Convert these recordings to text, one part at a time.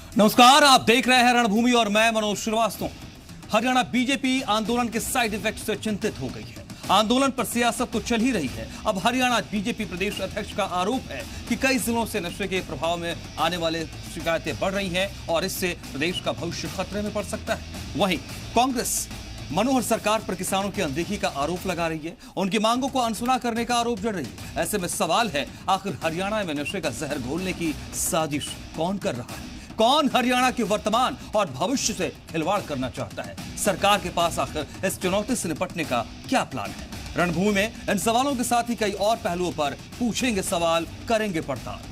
नमस्कार, आप देख रहे हैं रणभूमि और मैं मनोज श्रीवास्तव। हरियाणा बीजेपी आंदोलन के साइड इफेक्ट से चिंतित हो गई है। आंदोलन पर सियासत तो चल ही रही है। अब हरियाणा बीजेपी प्रदेश अध्यक्ष का आरोप है कि कई जिलों से नशे के प्रभाव में आने वाले शिकायतें बढ़ रही हैं और इससे प्रदेश का भविष्य खतरे में पड़ सकता है। वहीं कांग्रेस मनोहर सरकार पर किसानों की अनदेखी का आरोप लगा रही है। उनकी मांगों को अनसुना करने का आरोप जड़ रही है। ऐसे में सवाल है, आखिर हरियाणा में नशे का जहर घोलने की साजिश कौन कर रहा है? कौन हरियाणा के वर्तमान और भविष्य से खिलवाड़ करना चाहता है? सरकार के पास आखिर इस चुनौती से निपटने का क्या प्लान है? रणभूमि में इन सवालों के साथ ही कई और पहलुओं पर पूछेंगे सवाल, करेंगे पड़ताल।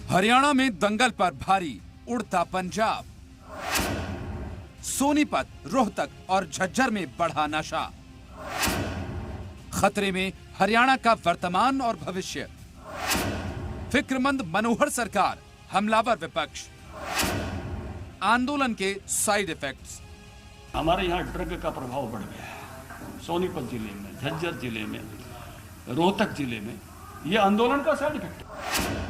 हरियाणा में दंगल पर भारी उड़ता पंजाब। सोनीपत, रोहतक और झज्जर में बढ़ा नशा। खतरे में हरियाणा का वर्तमान और भविष्य। फिक्रमंद मनोहर सरकार, हमलावर विपक्ष। आंदोलन के साइड इफेक्ट्स। हमारे यहाँ ड्रग का प्रभाव बढ़ गया है। सोनीपत जिले में, झज्जर जिले में, रोहतक जिले में यह आंदोलन का साइड इफेक्ट है।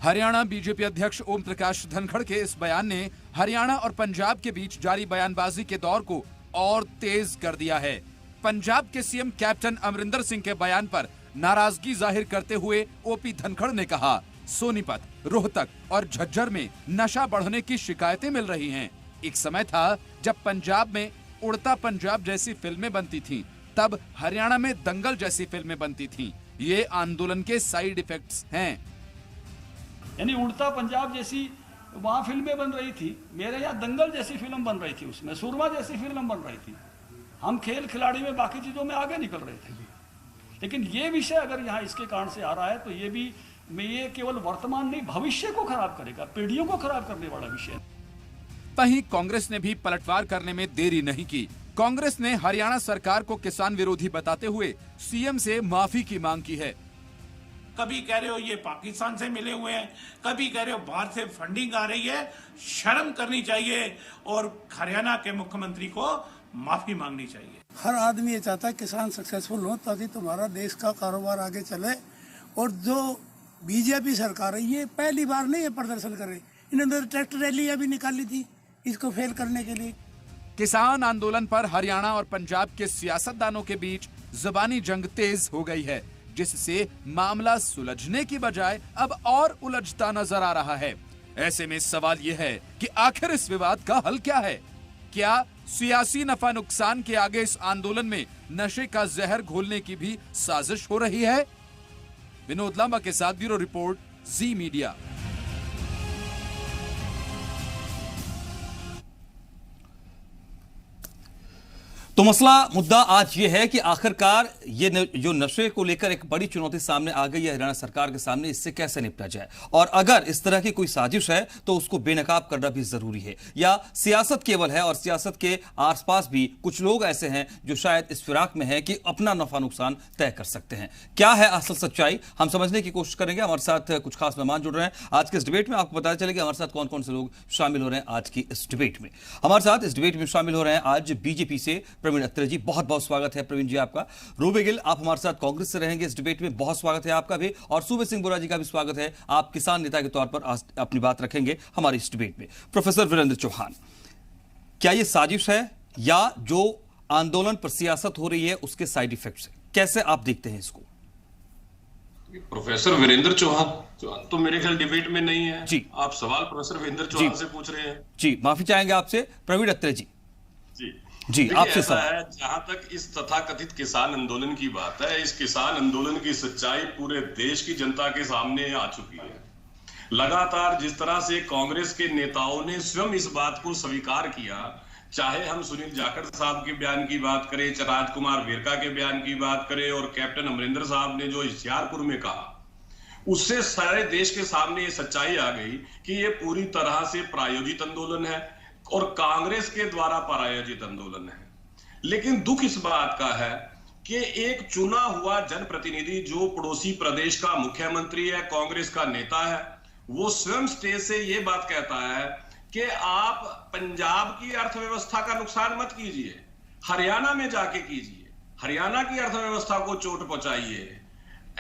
हरियाणा बीजेपी अध्यक्ष ओम प्रकाश धनखड़ के इस बयान ने हरियाणा और पंजाब के बीच जारी बयानबाजी के दौर को और तेज कर दिया है। पंजाब के सीएम कैप्टन अमरिंदर सिंह के बयान पर नाराजगी जाहिर करते हुए ओपी धनखड़ ने कहा, सोनीपत, रोहतक और झज्जर में नशा बढ़ने की शिकायतें मिल रही हैं। एक समय था जब पंजाब में उड़ता पंजाब जैसी फिल्में बनती थीं, तब हरियाणा में दंगल जैसी फिल्में बनती थीं। ये आंदोलन के साइड इफेक्ट्स हैं। यानी उड़ता पंजाब जैसी वहां फिल्में बन रही थी, मेरे यहाँ दंगल जैसी फिल्म बन रही थी, उसमें सुरमा जैसी फिल्म बन रही थी। हम खेल खिलाड़ी में, बाकी चीजों में आगे निकल रहे थे। लेकिन ये विषय अगर यहाँ इसके कारण से आ रहा है तो ये केवल वर्तमान नहीं, भविष्य को खराब करेगा, पीढ़ियों को खराब करने वाला विषय। वहीं कांग्रेस ने भी पलटवार करने में देरी नहीं की। कांग्रेस ने हरियाणा सरकार को किसान विरोधी बताते हुए सीएम से माफी की मांग की है। कभी कह रहे हो ये पाकिस्तान से मिले हुए हैं, कभी कह रहे हो बाहर से फंडिंग आ रही है। शर्म करनी चाहिए और हरियाणा के मुख्यमंत्री को माफी मांगनी चाहिए। हर आदमी ये चाहता है किसान सक्सेसफुल हो ताकि तुम्हारा देश का कारोबार आगे चले। और जो बीजेपी सरकार है ये पहली बार नहीं ये प्रदर्शन कर रही, इन्होंने ट्रैक्टर रैलियां भी निकाली थी इसको फेल करने के लिए। किसान आंदोलन पर हरियाणा और पंजाब के सियासतदानों के बीच जुबानी जंग तेज हो गई है, जिससे मामला सुलझने की बजाय अब और उलझता नजर आ रहा है। ऐसे में सवाल यह है कि आखिर इस विवाद का हल क्या है? क्या सियासी नफा नुकसान के आगे इस आंदोलन में नशे का जहर घोलने की भी साजिश हो रही है? विनोद लांबा के साथ ब्यूरो रिपोर्ट, जी मीडिया। तो मसला मुद्दा आज यह है कि आखिरकार ये जो नशे को लेकर एक बड़ी चुनौती सामने आ गई है हरियाणा सरकार के सामने, इससे कैसे निपटा जाए? और अगर इस तरह की कोई साजिश है तो उसको बेनकाब करना भी जरूरी है, या सियासत केवल है और सियासत के आसपास भी कुछ लोग ऐसे हैं जो शायद इस फिराक में हैं कि अपना नफा नुकसान तय कर सकते हैं? क्या है असल सच्चाई, हम समझने की कोशिश करेंगे। हमारे साथ कुछ खास मेहमान जुड़ रहे हैं आज के इस डिबेट में। आपको पता चलेगा हमारे साथ कौन कौन से लोग शामिल हो रहे हैं आज की इस डिबेट में। हमारे साथ इस डिबेट में शामिल हो रहे हैं आज बीजेपी से प्रवीण अत्रे जी, बहुत बहुत स्वागत है प्रवीण जी आपका। रूबी गिल, आप हमारे साथ कांग्रेस से रहेंगे इस डिबेट में, बहुत स्वागत है आपका भी। और सूबे सिंह बोरा जी का भी स्वागत है, आप किसान नेता के तौर पर अपनी बात रखेंगे हमारी इस डिबेट में। प्रोफेसर वीरेंद्र चौहान, क्या यह साजिश है या जो आंदोलन पर सियासत हो रही है उसके साइड इफेक्ट्स है? कैसे आप देखते हैं इसको? प्रोफेसर वीरेंद्र चौहान तो मेरे ख्याल डिबेट में नहीं है जी। आप सवाल प्रोफेसर वीरेंद्र चौहान से पूछ रहे हैं। जी, माफी चाहेंगे आपसे। प्रवीण अत्रे जी, जी आपसे ऐसा है, जहां तक इस तथाकथित किसान आंदोलन की बात है, इस किसान आंदोलन की सच्चाई पूरे देश की जनता के सामने आ चुकी है। लगातार जिस तरह से कांग्रेस के नेताओं ने स्वयं इस बात को स्वीकार किया, चाहे हम सुनील जाखड़ साहब के बयान की बात करें, राजकुमार वेरका के बयान की बात करें, और कैप्टन अमरिंदर साहब ने जो होशियारपुर में कहा, उससे सारे देश के सामने ये सच्चाई आ गई कि ये पूरी तरह से प्रायोजित आंदोलन है और कांग्रेस के द्वारा प्रायोजित आंदोलन है। लेकिन दुख इस बात का है कि एक चुना हुआ जनप्रतिनिधि जो पड़ोसी प्रदेश का मुख्यमंत्री है, कांग्रेस का नेता है, वो स्वयं स्टेज से ये बात कहता है कि आप पंजाब की अर्थव्यवस्था का नुकसान मत कीजिए, हरियाणा में जाके कीजिए, हरियाणा की अर्थव्यवस्था को चोट पहुंचाइए।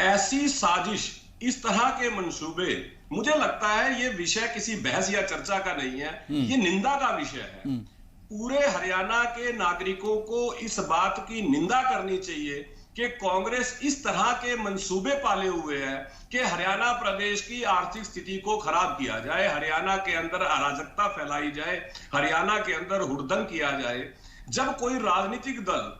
ऐसी साजिश, इस तरह के मंसूबे, मुझे लगता है ये विषय किसी बहस या चर्चा का नहीं है, ये निंदा का विषय है। पूरे हरियाणा के नागरिकों को इस बात की निंदा करनी चाहिए कि कांग्रेस इस तरह के मंसूबे पाले हुए है कि हरियाणा प्रदेश की आर्थिक स्थिति को खराब किया जाए, हरियाणा के अंदर अराजकता फैलाई जाए, हरियाणा के अंदर हुड़दंग किया जाए। जब कोई राजनीतिक दल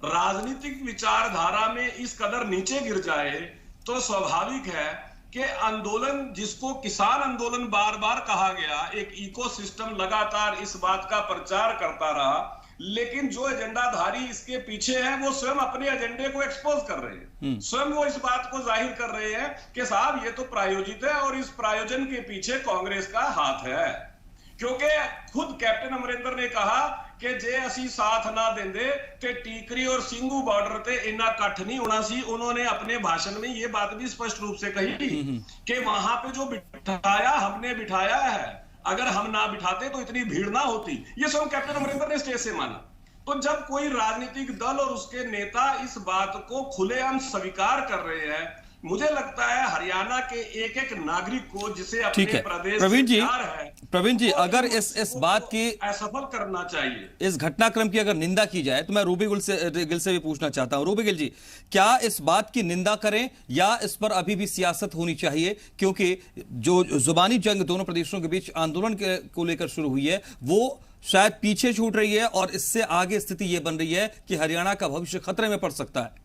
राजनीतिक विचारधारा में इस कदर नीचे गिर जाए तो स्वाभाविक है कि आंदोलन, जिसको किसान आंदोलन बार बार कहा गया, एक इकोसिस्टम लगातार इस बात का प्रचार करता रहा, लेकिन जो एजेंडाधारी इसके पीछे हैं वो स्वयं अपने एजेंडे को एक्सपोज कर रहे हैं, स्वयं वो इस बात को जाहिर कर रहे हैं कि साहब ये तो प्रायोजित है और इस प्रायोजन के पीछे कांग्रेस का हाथ है। क्योंकि खुद कैप्टन अमरिंदर ने कहा कि जे असी साथ ना देंदे ते टीकरी और सिंघू बॉर्डर ते इना कट नहीं होना सी। उन्होंने अपने भाषण में ये बात भी स्पष्ट रूप से कही कि वहां पे जो बिठाया हमने बिठाया है, अगर हम ना बिठाते तो इतनी भीड़ ना होती। ये स्वयं कैप्टन अमरिंदर ने स्टेज से माना। तो जब कोई राजनीतिक दल और उसके नेता इस बात को खुलेआम स्वीकार कर रहे हैं, मुझे लगता है हरियाणा के एक एक नागरिक को, जिसे अपने प्रदेश प्रवीण जी, प्यार है, प्रवीण जी, अगर इस बात की असफल करना चाहिए, इस घटनाक्रम की अगर निंदा की जाए, तो मैं रूबी गिल से भी पूछना चाहता हूं। रूबी गिल जी, क्या इस बात की निंदा करें या इस पर अभी भी सियासत होनी चाहिए? क्योंकि जो जुबानी जंग दोनों प्रदेशों के बीच आंदोलन को लेकर शुरू हुई है, वो शायद पीछे छूट रही है और इससे आगे स्थिति यह बन रही है कि हरियाणा का भविष्य खतरे में पड़ सकता है।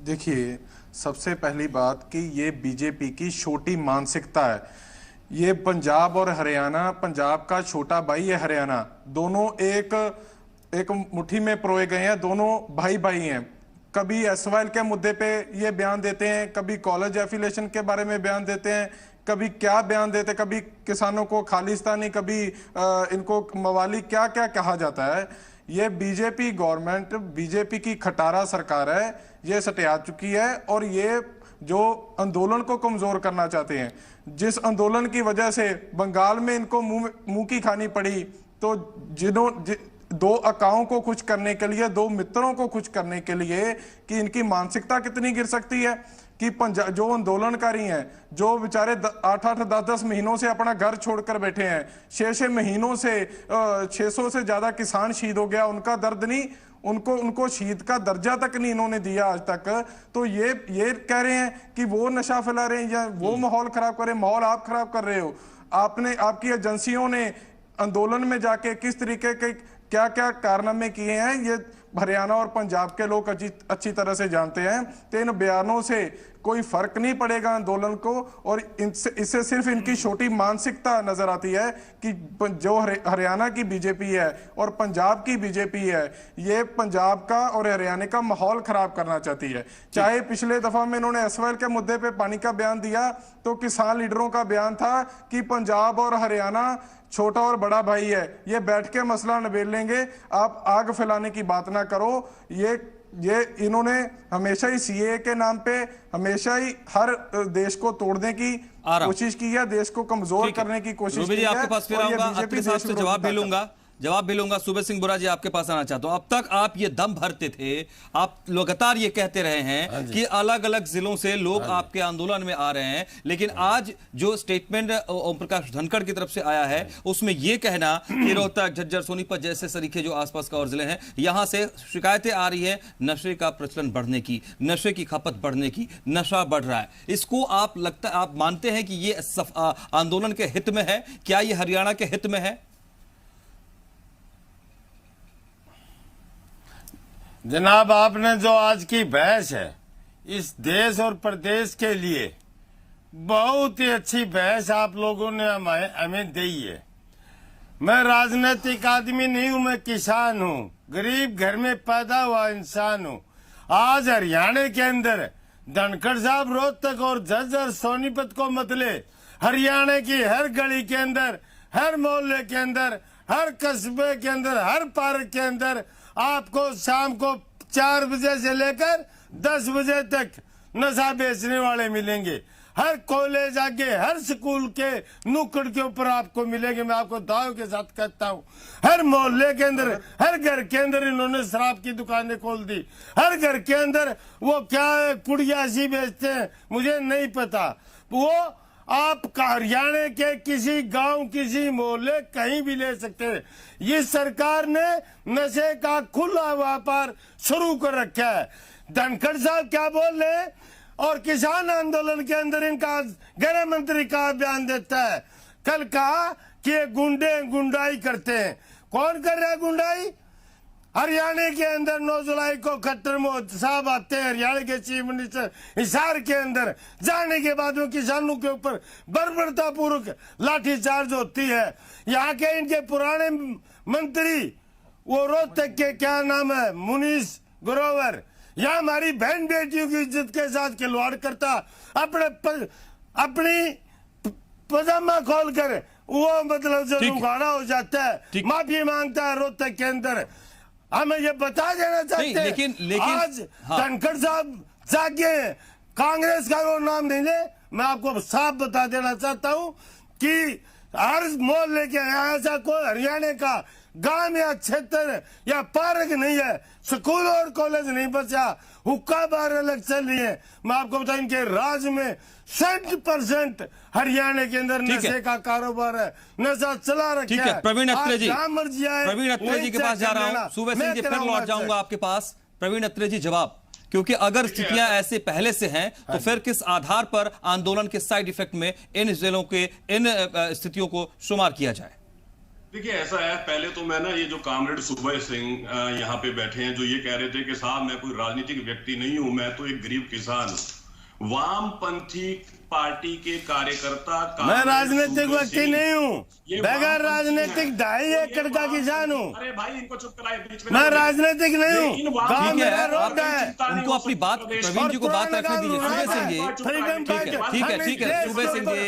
देखिए, सबसे पहली बात कि ये बीजेपी की छोटी मानसिकता है। ये पंजाब और हरियाणा, पंजाब का छोटा भाई है हरियाणा, दोनों एक मुट्ठी में परोए गए हैं, दोनों भाई भाई हैं। कभी एसवाइएल के मुद्दे पे ये बयान देते हैं, कभी कॉलेज एफिलिएशन के बारे में बयान देते हैं, कभी क्या बयान देते, कभी किसानों को खालिस्तानी, कभी इनको मवाली, क्या क्या कहा जाता है। ये बीजेपी गवर्नमेंट, बीजेपी की खटारा सरकार है, ये सटिया चुकी है। और ये जो आंदोलन को कमजोर करना चाहते हैं, जिस आंदोलन की वजह से बंगाल में इनको मुंह की खानी पड़ी, तो दो अकाओं को खुश करने के लिए, दो मित्रों को खुश करने के लिए, कि इनकी मानसिकता कितनी गिर सकती है कि जो आंदोलनकारी हैं, जो बेचारे 8-8, 10-10 महीनों से अपना घर छोड़कर बैठे हैं, 6-6 महीनों से 600 से ज्यादा किसान शहीद हो गया, उनका दर्द नहीं, उनको शहीद का दर्जा तक नहीं इन्होंने दिया आज तक। तो ये कह रहे हैं कि वो नशा फैला रहे हैं या वो माहौल खराब कर रहे हैं। माहौल आप खराब कर रहे हो। आपकी एजेंसियों ने आंदोलन में जाके किस तरीके के क्या क्या कारनामे किए हैं, ये हरियाणा और पंजाब के लोग अच्छी तरह से जानते हैं। तो इन बयानों से कोई फर्क नहीं पड़ेगा आंदोलन को, और इससे सिर्फ इनकी छोटी मानसिकता नजर आती है कि जो हरियाणा की बीजेपी है और पंजाब की बीजेपी है, ये पंजाब का और हरियाणा का माहौल खराब करना चाहती है। चाहे पिछले दफा में इन्होंने एसवाइएल के मुद्दे पे पानी का बयान दिया, तो किसान लीडरों का बयान था कि पंजाब और हरियाणा छोटा और बड़ा भाई है, ये बैठ के मसला निबेड़ लेंगे, आप आग फैलाने की बात ना करो। ये इन्होंने हमेशा ही सीए के नाम पे हमेशा ही हर देश को तोड़ने की कोशिश की है, देश को कमजोर करने की कोशिश की है। आपके पास फिर आऊंगा, अत्रे साहब से जवाब भी लूंगा। सुबह सिंह बुरा जी, आपके पास आना चाहता हूं। अब तक आप ये दम भरते थे, आप लगातार ये कहते रहे हैं कि अलग अलग जिलों से लोग आपके आंदोलन में आ रहे हैं, लेकिन आज जो स्टेटमेंट ओम प्रकाश धनखड़ की तरफ से आया है, उसमें यह कहना कि रोहतक, झज्जर, सोनीपत जैसे सरीखे जो आसपास का और जिले हैं, यहां से शिकायतें आ रही है नशे का प्रचलन बढ़ने की, नशे की खपत बढ़ने की, नशा बढ़ रहा है। इसको आप मानते हैं कि ये आंदोलन के हित में है? क्या ये हरियाणा के हित में है? जनाब, आपने जो आज की बहस है, इस देश और प्रदेश के लिए बहुत ही अच्छी बहस आप लोगों ने हमें दी है। मैं राजनीतिक आदमी नहीं हूं, मैं किसान हूं, गरीब घर में पैदा हुआ इंसान हूं। आज हरियाणा के अंदर धनखड़ साहब रोहतक और झज्जर सोनीपत को मतले, हरियाणा की हर गली के अंदर, हर मोहल्ले के अंदर, हर कस्बे के अंदर, हर पार्क के अंदर आपको शाम को 4 बजे से लेकर 10 बजे तक नशा बेचने वाले मिलेंगे। हर कॉलेज आगे, हर स्कूल के नुक्कड़ के ऊपर आपको मिलेंगे। मैं आपको दाव के साथ कहता हूँ, हर मोहल्ले के अंदर, हर घर के अंदर इन्होंने शराब की दुकानें खोल दी। हर घर के अंदर वो क्या है, पुड़िया सी बेचते हैं, मुझे नहीं पता। वो आप हरियाणा के किसी गांव, किसी मोहल्ले, कहीं भी ले सकते हैं। ये सरकार ने नशे का खुला व्यापार शुरू कर रखा है। धनखड़ साहब क्या बोल रहे हैं, और किसान आंदोलन के अंदर इनका गृह मंत्री का बयान देता है। कल कहा कि ये गुंडे गुंडाई करते हैं। कौन कर रहा है गुंडाई? हरियाणा के अंदर 9 जुलाई को खट्टर साहब आते हैं, हरियाणा के चीफ मिनिस्टर, हिसार के अंदर जाने के बाद में किसानों के ऊपर बर्बरता पूर्वक लाठीचार्ज होती है। यहाँ के इनके पुराने मंत्री, वो रोहतक के क्या नाम है, मुनीस ग्रोवर, यहाँ हमारी बहन बेटियों की इज्जत के साथ खिलवाड़ करता, अपनी पजामा खोल कर वो मतलब जो उगाड़ा हो जाता है, माफी मांगता है रोहतक के अंदर। हमें ये बता देना चाहते हैं, लेकिन आज धनखड़ साहब जागे, कांग्रेस का वो नाम नहीं ले। मैं आपको साफ बता देना चाहता हूं कि हर मोहल्ले के ऐसा कोई हरियाणा का गांव या क्षेत्र या पार्क नहीं है, स्कूल और कॉलेज नहीं बचा, हुक्का बार अलग चल रही है। मैं आपको बताऊं, इनके राज्य में 60% हरियाणा के अंदर नशे का कारोबार है, नशा चला रखा है। प्रवीण अत्रे जी, प्रवीण अत्रे जी के पास जा रहा हूं, सूबे सिंह जी फिर लौट जाऊंगा आपके पास। प्रवीण अत्रे जी जवाब, क्योंकि अगर स्थितियां ऐसे पहले से हैं तो फिर किस आधार पर आंदोलन के साइड इफेक्ट में इन जिलों के इन स्थितियों को शुमार किया जाए? देखिए ऐसा है, पहले तो मैं ना ये जो कामरेड सुबह सिंह यहाँ पे बैठे हैं, जो ये कह रहे थे कि साहब मैं कोई राजनीतिक व्यक्ति नहीं हूं, मैं तो एक गरीब किसान हूं, वामपंथी पार्टी के कार्यकर्ता। मैं राजनीतिक व्यक्ति नहीं हूँ, बगैर राजनीतिक 2.5 एकड़ का किसान हूँ। अरे भाई इनको चुप कराए, बीच में मैं राजनीतिक नहीं हूँ, गांव मेरा रोड है। उनको अपनी बात, प्रवीण जी को बात रखने दीजिए। सुबह सिंह जी, ठीक है, सुबह सिंह जी,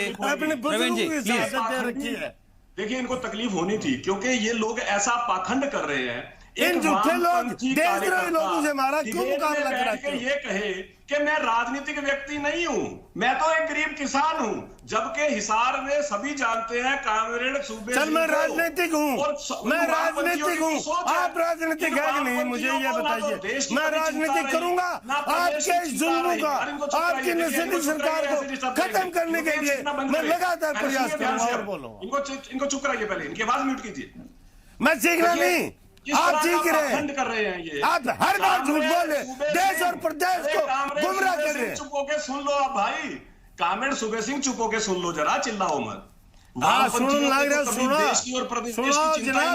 प्रवीण जी प्लीज। देखिए इनको तकलीफ होनी थी, क्योंकि ये लोग ऐसा पाखंड कर रहे हैं। इन झूठे लोग, देशद्रोही लोगों से हमारा क्यों मुकाबला कराते हैं? ये कहे कि मैं राजनीतिक व्यक्ति नहीं हूं, मैं तो एक गरीब किसान हूं, जबकि हिसार में सभी जानते हैं कामरेड सूबे। चल मैं राजनीतिक हूँ, मैं राजनीतिक हूँ, आप राजनीतिक है कि नहीं मुझे ये बताइए। मैं राजनीतिक करूंगा आपके जुल्मों का, आपकी नस्ली सरकार को खत्म करने के लिए मैं लगातार प्रयास करूंगा। और बोलो, इनको चुप कराइए, पहले इनकी आवाज म्यूट कीजिए। मैं सीखना नहीं, आप सीख रहे हैं, ये आप हर बार झूठ बोले, देश और प्रदेश को गुमराह कर रहे हैं। चुप होके सुन लो आप भाई, कामरेड सुबे सिंह चुप होके सुन लो जरा, चिल्लाओ मत।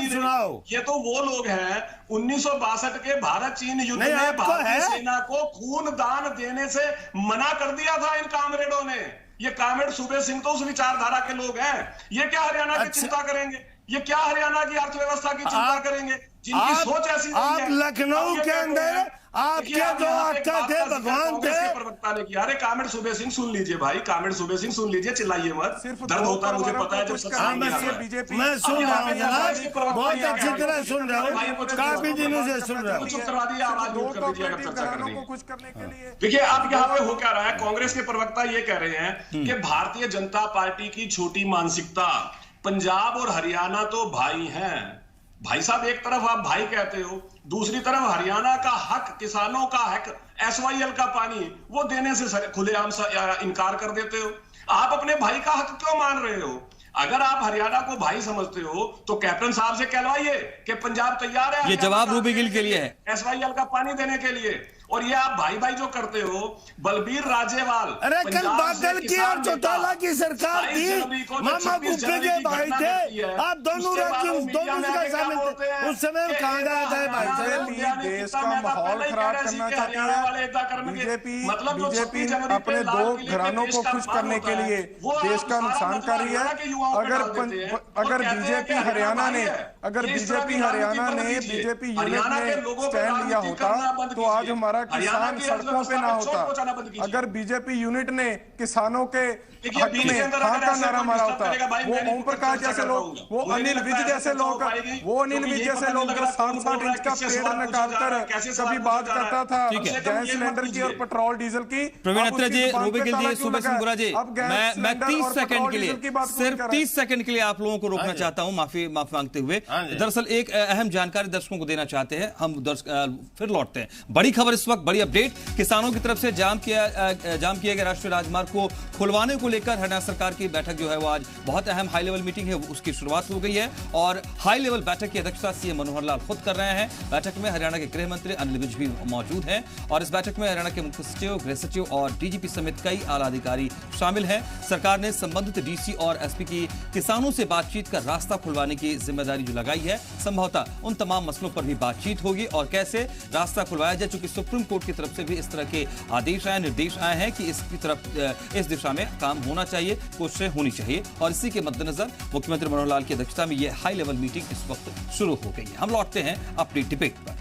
सुनाओ। ये तो वो लोग हैं 1962 के भारत चीन युद्ध में भारतीय सेना को खून दान देने से मना कर दिया था इन कामरेडों ने। ये कामरेड सुबे सिंह तो उस विचारधारा के लोग हैं। ये क्या हरियाणा की चिंता करेंगे? ये क्या हरियाणा की अर्थव्यवस्था की चिंता करेंगे? जिनकी सोच ऐसी आप लखनऊ के अंदर आपके जो आका थे, भगवान थे, प्रवक्ता ने किया। अरे कामरेड सुबे सिंह सुन लीजिए भाई, कामरेड सुबे सिंह सुन लीजिए, चिल्लाइए मत, दर्द होता है मुझे पता है। जब मैं सुन रहा हूँ जनाब, बहुत अच्छी तरह सुन रहा हूँ, काफी दिनों से सुन रहा हूँ। चुप करवा दिया, आवाज म्यूट कर दीजिए अगर चर्चा करनी है। देखिए अब यहाँ पे हो क्या रहा है, कांग्रेस के प्रवक्ता ये कह रहे हैं कि भारतीय जनता पार्टी की छोटी मानसिकता, पंजाब और हरियाणा तो भाई हैं। भाई साहब, एक तरफ आप भाई कहते हो, दूसरी तरफ हरियाणा का हक, किसानों का हक, SYL का पानी वो देने से खुलेआम इनकार कर देते हो। आप अपने भाई का हक क्यों मान रहे हो? अगर आप हरियाणा को भाई समझते हो तो कैप्टन साहब से कहलवाइए कि पंजाब तैयार है। ये जवाब रूबी गिल के लिए है, SYL का पानी देने के लिए। और ये आप भाई भाई जो करते हो, बलबीर राजेवाल, अरे कल बादल की और चौटाला की सरकार थी, मामा गुप्ते के भाई थे, आप दोनों राज्यों का शामिल थे, उस समय कहां गए थे भाई? देश का माहौल खराब करना चाहती है बीजेपी अपने 2 घरानों को खुश करने के लिए देश का नुकसान कर रही है। अगर बीजेपी हरियाणा ने बीजेपी यूनिट ने स्टैंड लिया होता तो आज हमारा हमारा किसान सड़कों पे ना होता, अगर बीजेपी यूनिट ने किसानों के हक में हाँ का नारा मारा होता, वो ओम प्रकाश जैसे लोग, वो अनिल विज जैसे लोग, जो 7-7 इंच का पेड़ निकालकर कभी बात करता था गैस सिलेंडर की और पेट्रोल डीजल की। प्रवीण अत्रे जी, रूबी गिल जी, सुबह सिंह बुरा जी, मैं 30 सेकंड के लिए, सिर्फ 30 सेकंड के लिए आप लोगों को रोकना चाहता हूं, माफी मांगते हुए। दरअसल एक अहम जानकारी दर्शकों को देना चाहते हैं हम, फिर लौटते हैं। बड़ी खबर इस वक्त, बड़ी अपडेट, किसानों की तरफ से जाम किया गया राष्ट्रीय राजमार्ग को खुलवाने को लेकर हरियाणा सरकार की बैठक जो है वो आज बहुत अहम हाई लेवल मीटिंग है, उसकी शुरुआत हो गई है और हाई लेवल बैठक की अध्यक्षता सीएम मनोहर लाल खुद कर रहे हैं। बैठक में हरियाणा के गृह मंत्री अनिल विज भी मौजूद हैं और इस बैठक में हरियाणा के मुख्य सचिव, गृह सचिव और डीजीपी समेत कई आला अधिकारी शामिल हैं। सरकार ने संबंधित डीसी और एसपी की किसानों से बातचीत का रास्ता खुलवाने की जिम्मेदारी जो लगाई है, संभवतः उन तमाम मसलों पर भी बातचीत होगी और कैसे रास्ता खुलवाया जाए, चूंकि सुप्रीम कोर्ट की तरफ से भी इस तरह के आदेश आए, निर्देश आए हैं कि इसकी तरफ, इस दिशा में काम होना चाहिए, कोशिशें होनी चाहिए और इसी के मद्देनजर मुख्यमंत्री मनोहर लाल की अध्यक्षता में यह हाई लेवल मीटिंग इस वक्त शुरू हो गई है। हम लौटते हैं अपनी डिबेट पर।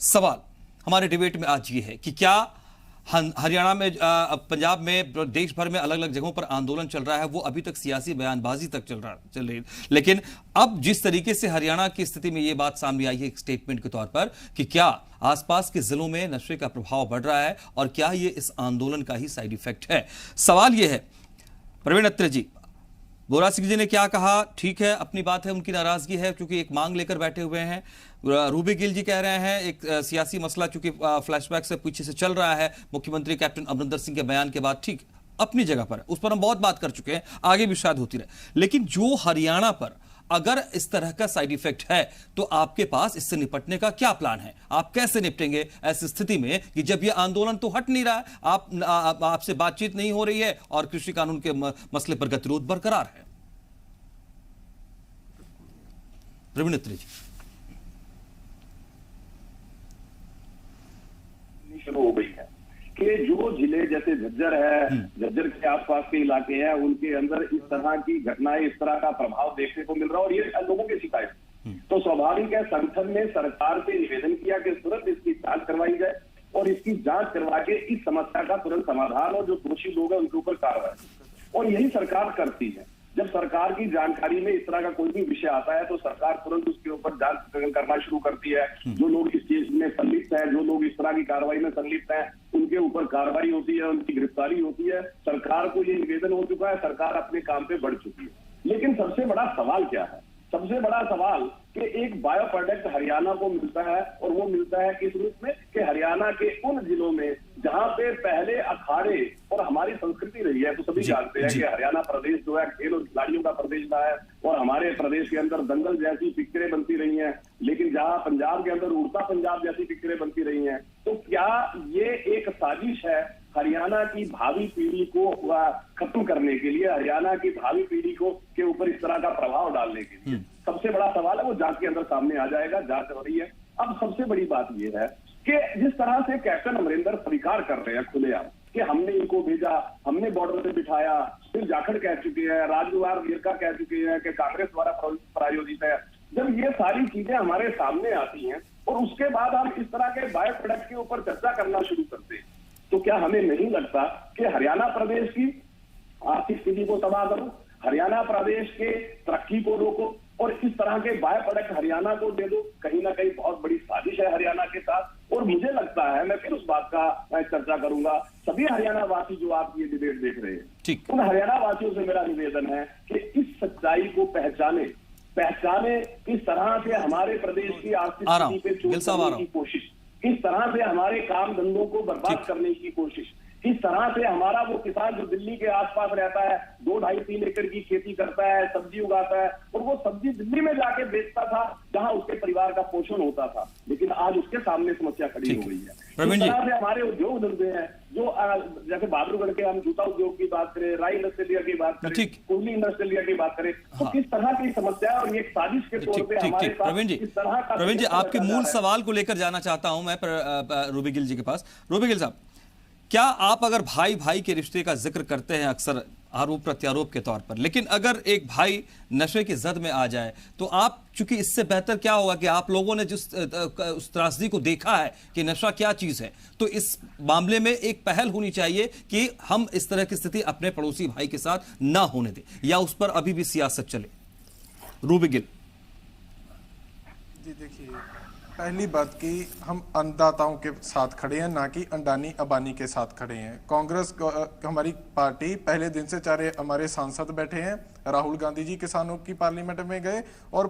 सवाल हमारे डिबेट में आज ये है कि क्या हरियाणा में, पंजाब में, देश भर में अलग अलग जगहों पर आंदोलन चल रहा है, वो अभी तक सियासी बयानबाजी तक चल रही है, लेकिन अब जिस तरीके से हरियाणा की स्थिति में ये बात सामने आई है एक स्टेटमेंट के तौर पर कि क्या आसपास के जिलों में नशे का प्रभाव बढ़ रहा है और क्या ये इस आंदोलन का ही साइड इफेक्ट है। सवाल ये है, प्रवीण अत्रे जी, बोरा सिंह जी ने क्या कहा, ठीक है, अपनी बात है, उनकी नाराजगी है क्योंकि एक मांग लेकर बैठे हुए हैं। रूबी गिल जी कह रहे हैं एक सियासी मसला चूंकि फ्लैशबैक से पीछे से चल रहा है, मुख्यमंत्री कैप्टन अमरिंदर सिंह के बयान के बाद, ठीक, अपनी जगह पर, उस पर हम बहुत बात कर चुके हैं, आगे भी शायद होती रहे, लेकिन जो हरियाणा पर अगर इस तरह का साइड इफेक्ट है तो आपके पास इससे निपटने का क्या प्लान है, आप कैसे निपटेंगे ऐसी स्थिति में कि जब यह आंदोलन तो हट नहीं रहा, आपसे बातचीत नहीं हो रही है और कृषि कानून के मसले पर गतिरोध बरकरार है। प्रवीण अत्रे जी, शुरू हो गई है कि जो जिले जैसे झज्जर है, झज्जर के आसपास के इलाके हैं, उनके अंदर इस तरह की घटनाएं, इस तरह का प्रभाव देखने को मिल रहा है और ये लोगों की शिकायत। तो स्वाभाविक है, संगठन ने सरकार से निवेदन किया कि तुरंत इसकी जांच करवाई जाए और इसकी जांच करवा के इस समस्या का तुरंत समाधान और जो दोषी लोग हैं उनके ऊपर कार्रवाई, और यही सरकार करती है। जब सरकार की जानकारी में इस तरह का कोई भी विषय आता है तो सरकार तुरंत उसके ऊपर जांच करना शुरू करती है। जो लोग इस चीज में संलिप्त हैं, जो लोग इस तरह की कार्रवाई में संलिप्त हैं, उनके ऊपर कार्रवाई होती है, उनकी गिरफ्तारी होती है। सरकार को ये निवेदन हो चुका है, सरकार अपने काम पे बढ़ चुकी है। लेकिन सबसे बड़ा सवाल क्या है? सबसे बड़ा सवाल कि एक बायो प्रोडक्ट हरियाणा को मिलता है और वो मिलता है किस रूप में कि हरियाणा के उन जिलों में जहां पे पहले अखाड़े और हमारी संस्कृति रही है। तो सभी जानते हैं कि हरियाणा प्रदेश जो है खेल और खिलाड़ियों का प्रदेश रहा है और हमारे प्रदेश के अंदर दंगल जैसी पिक्चरें बनती रही हैं। लेकिन जहां पंजाब के अंदर उड़ता पंजाब जैसी पिक्चरें बनती रही हैं, तो क्या ये एक साजिश है हरियाणा की भावी पीढ़ी को खत्म करने के लिए, हरियाणा की भावी पीढ़ी को के ऊपर इस तरह का प्रभाव डालने के लिए? सबसे बड़ा सवाल है, वो जांच के अंदर सामने आ जाएगा, जांच हो रही है। अब सबसे बड़ी बात यह है कि जिस तरह से कैप्टन अमरिंदर स्वीकार कर रहे हैं खुलेआम कि हमने इनको भेजा, हमने बॉर्डर पे बिठाया, फिर जाखड़ कह चुके हैं, राजकुमार वीरका कह चुके हैं कि कांग्रेस द्वारा प्रायोजित है। जब ये सारी चीजें हमारे सामने आती हैं और उसके बाद हम इस तरह के बायो प्रोडक्ट के ऊपर चर्चा करना शुरू करते हैं, तो क्या हमें नहीं लगता कि हरियाणा प्रदेश की आर्थिक स्थिति को तबाह करो, हरियाणा प्रदेश के तरक्की को रोको और इस तरह के बायो प्रोडक्ट हरियाणा को दे दो? कहीं ना कहीं बहुत बड़ी साजिश है हरियाणा के साथ। और मुझे लगता है, मैं फिर उस बात का चर्चा करूंगा, सभी हरियाणा वासी जो आप ये डिबेट देख रहे हैं, उन हरियाणा वासियों से मेरा निवेदन है कि इस सच्चाई को पहचाने, किस तरह से हमारे प्रदेश की आर्थिक स्थिति पे चोट करने की कोशिश, किस तरह से हमारे काम धंधों को बर्बाद करने की कोशिश, किस तरह से हमारा वो किसान जो दिल्ली के आसपास रहता है, 2-2.5-3 एकड़ की खेती करता है, सब्जी उगाता है और वो सब्जी दिल्ली में जाके बेचता था जहां उसके परिवार का पोषण होता था, लेकिन आज उसके सामने समस्या खड़ी हो गई है। इस तरह से हमारे उद्योग धंधे हैं जो जैसे बहादुरगढ़ के हम जूता उद्योग की बात करें, राई इंडस्ट्रियल की बात करें, कुंडली इंडस्ट्रियल की बात करें, तो किस तरह की समस्या है और ये साजिश के तौर पे हमारे साथ इस तरह का। प्रवीण जी, आपके मूल सवाल को लेकर जाना चाहता हूं मैं रूबी गिल जी के पास। रूबी गिल साहब, क्या आप अगर भाई भाई के रिश्ते का जिक्र करते हैं अक्सर आरोप प्रत्यारोप के तौर पर। लेकिन अगर एक भाई नशे की जद में आ जाए तो आप, चूंकि इससे बेहतर क्या होगा कि आप लोगों ने जिस उस त्रासदी को देखा है कि नशा क्या चीज है, तो इस मामले में एक पहल होनी चाहिए कि हम इस तरह की स्थिति अपने पड़ोसी भाई के साथ ना होने दें, या उस पर अभी भी सियासत चले। रूबी गिल जी देखिए, पहली बात कि हम अन्नदाताओं के साथ खड़े हैं, ना कि अंडानी अबानी के साथ खड़े हैं। कांग्रेस हमारी पार्टी पहले दिन से, चाहे हमारे सांसद बैठे हैं, राहुल गांधी जी किसानों की पार्लियामेंट में गए और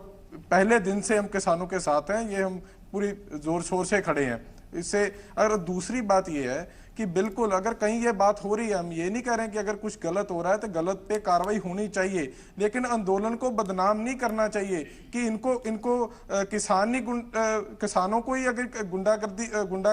पहले दिन से हम किसानों के साथ हैं, ये हम पूरी जोर शोर से खड़े हैं। इससे अगर दूसरी बात ये है कि बिल्कुल अगर कहीं ये बात हो रही है, हम ये नहीं कह रहे हैं कि अगर कुछ गलत हो रहा है तो गलत पे कार्रवाई होनी चाहिए, लेकिन आंदोलन को बदनाम नहीं करना चाहिए कि इनको किसानों को ही अगर गुंडा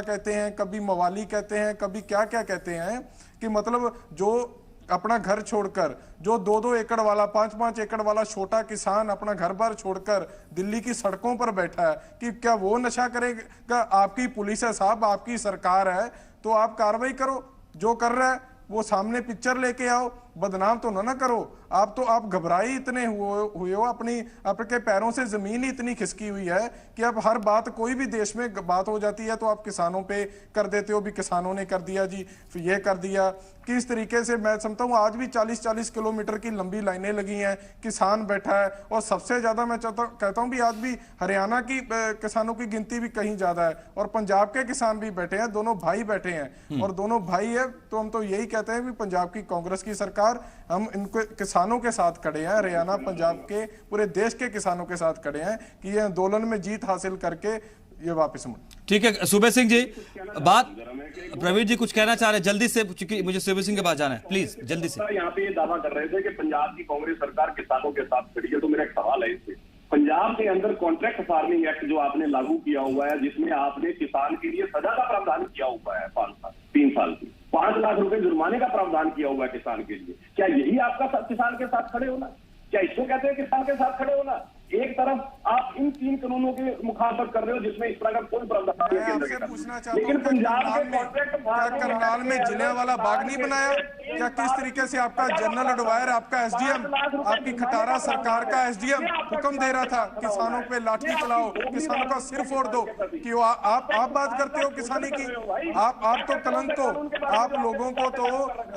कहते हैं, कभी मवाली कहते हैं, कभी क्या क्या कहते हैं, कि मतलब जो अपना घर छोड़कर, जो 2-2 एकड़ वाला, 5-5 एकड़ वाला छोटा किसान अपना घर बार छोड़कर दिल्ली की सड़कों पर बैठा है, कि क्या वो नशा करेगा? आपकी पुलिस है साहब, आपकी सरकार है, तो आप कार्रवाई करो। जो कर रहा है वो सामने पिक्चर लेके आओ, बदनाम तो ना करो। आप घबराई इतने हुए हो, आपके पैरों से जमीन ही इतनी खिसकी हुई है कि अब हर बात, कोई भी देश में बात हो जाती है तो आप किसानों पे कर देते हो, भी किसानों ने कर दिया जी, फिर ये कर दिया। किस तरीके से मैं समझता हूँ आज भी 40-40 किलोमीटर की लंबी लाइनें लगी हैं, किसान बैठा है, और सबसे ज्यादा मैं कहता हूँ भी आज भी हरियाणा की किसानों की गिनती भी कहीं ज्यादा है, और पंजाब के किसान भी बैठे हैं, दोनों भाई बैठे हैं, और दोनों भाई है तो हम तो यही कहते हैं भी पंजाब की कांग्रेस की सरकार, हम इनको किसानों के साथ खड़े हैं, हरियाणा पंजाब के पूरे देश के किसानों के साथ खड़े हैं कि ये आंदोलन में जीत हासिल करके ये वापस मुड़। ठीक है सुबे सिंह जी, बात प्रवीण जी कुछ कहना चाह रहे हैं जल्दी से, क्योंकि मुझे सुबे सिंह के पास जाना है, प्लीज जल्दी से। यहाँ पे ये दावा कर रहे थे कि पंजाब की कांग्रेस सरकार किसानों के साथ खड़ी है, तो मेरा एक सवाल है इससे, पंजाब के अंदर कॉन्ट्रैक्ट फार्मिंग एक्ट जो आपने लागू किया हुआ है, जिसमें आपने किसान के लिए सजा का प्रावधान किया हुआ है 3 साल की, 5 लाख रुपए जुर्माने का प्रावधान किया हुआ है किसान के लिए, क्या यही आपका किसान के साथ खड़े होना? क्या इसको कहते हैं किसान के साथ खड़े होना? एक तरफ आप इन 3 कानूनों के मुखातब कर रहे हो जिसमें इस तरह का कोई प्रावधान नहीं है, लेकिन पंजाब के कॉन्ट्रैक्ट करनाल में जलियांवाला बाग नहीं बनाया? क्या किस तरीके से आपका जनरल एडवायर, आपका एसडीएम, आपकी खटारा सरकार का एसडीएम हुक्म दे रहा था किसानों पे लाठी चलाओ, किसानों का सिर फोड़ दो, कि आप बात करते हो किसानी की? आप तो कलंक हो, आप लोगों को तो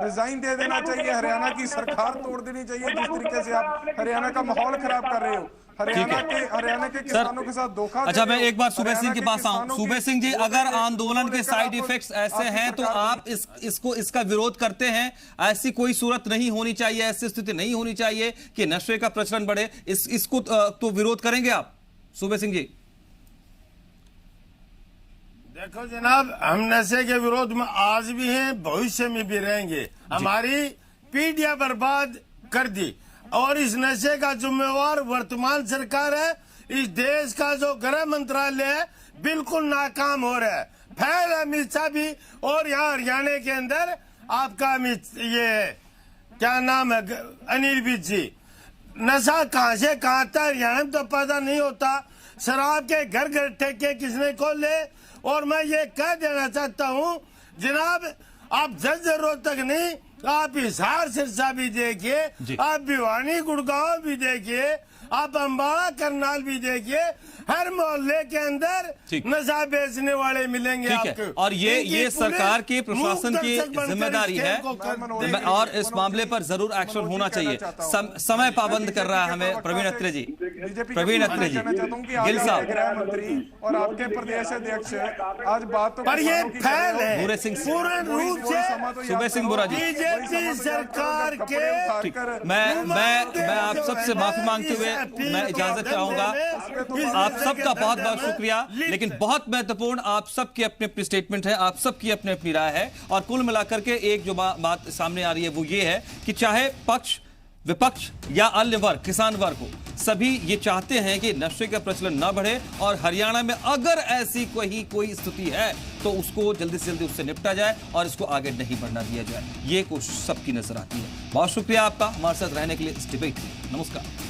रिजाइन दे देना चाहिए, हरियाणा की सरकार तोड़ देनी चाहिए, जिस तरीके से आप हरियाणा का माहौल खराब कर रहे हो, हरियाणा के किसानों के साथ धोखा। अच्छा, मैं एक बार सुबे सिंह के पास आऊं। सुबे सिंह जी, अगर आंदोलन के साइड इफेक्ट्स ऐसे हैं तो आप इसका विरोध करते हैं? ऐसी कोई सूरत नहीं होनी चाहिए, ऐसी स्थिति नहीं होनी चाहिए कि नशे का प्रचलन बढ़े, इसको तो विरोध करेंगे आप सुबे सिंह जी? देखो जनाब, हम नशे के विरोध में आज भी हैं, भविष्य में भी रहेंगे। हमारी पीढ़ियां बर्बाद कर दी, और इस नशे का जिम्मेवार वर्तमान सरकार है। इस देश का जो गृह मंत्रालय है बिल्कुल नाकाम हो रहा है। फैल अमित शाह भी, और यहाँ हरियाणा के अंदर आपका ये क्या नाम है, अनिल विज जी, नशा कहाँ से कहाँ तक हरियाणा में तो पता नहीं होता। शराब के घर घर ठेके किसने खोले? और मैं ये कह देना चाहता हूँ जनाब, आप जज्जर रोज तक नहीं, आप हिसार सिरसा भी देखिए, आप भिवानी गुड़गांव भी देखिए, आप अम्बाड़ा करनाल भी देखिए, हर मोहल्ले के अंदर नशा बेचने वाले मिलेंगे आपको। और ये सरकार के प्रशासन की जिम्मेदारी है, और इस मामले पर जरूर एक्शन होना चाहिए। समय पाबंद कर रहा है हमें प्रवीण अत्रे जी। प्रवीण अत्रे जी, गिल साहब, गृह मंत्री और आपके प्रदेश अध्यक्ष आज बात तो पर ये फैल है पूरे सिंह, पूर्ण रूप से सुबे सिंह बुरा जी, बीजेपी सरकार के। मैं आप सबसे माफी मांगते हुए मैं इजाजत चाहूंगा। आप सबका बहुत बहुत शुक्रिया, लेकिन बहुत महत्वपूर्ण आप सबकी अपनी अपनी स्टेटमेंट है, आप सबकी अपनी अपनी राय है, और कुल मिलाकर के एक जो बात सामने आ रही है वो ये है कि चाहे पक्ष विपक्ष या अन्य वर्ग, किसान वर्ग हो, सभी ये चाहते हैं कि नशे का प्रचलन न बढ़े, और हरियाणा में अगर ऐसी कोई स्थिति है तो उसको जल्दी से जल्दी उससे निपटा जाए और इसको आगे नहीं बढ़ना दिया जाए। ये कोशिश सबकी नजर आती है। बहुत शुक्रिया आपका हमारे साथ रहने के लिए इस डिबेट में। नमस्कार।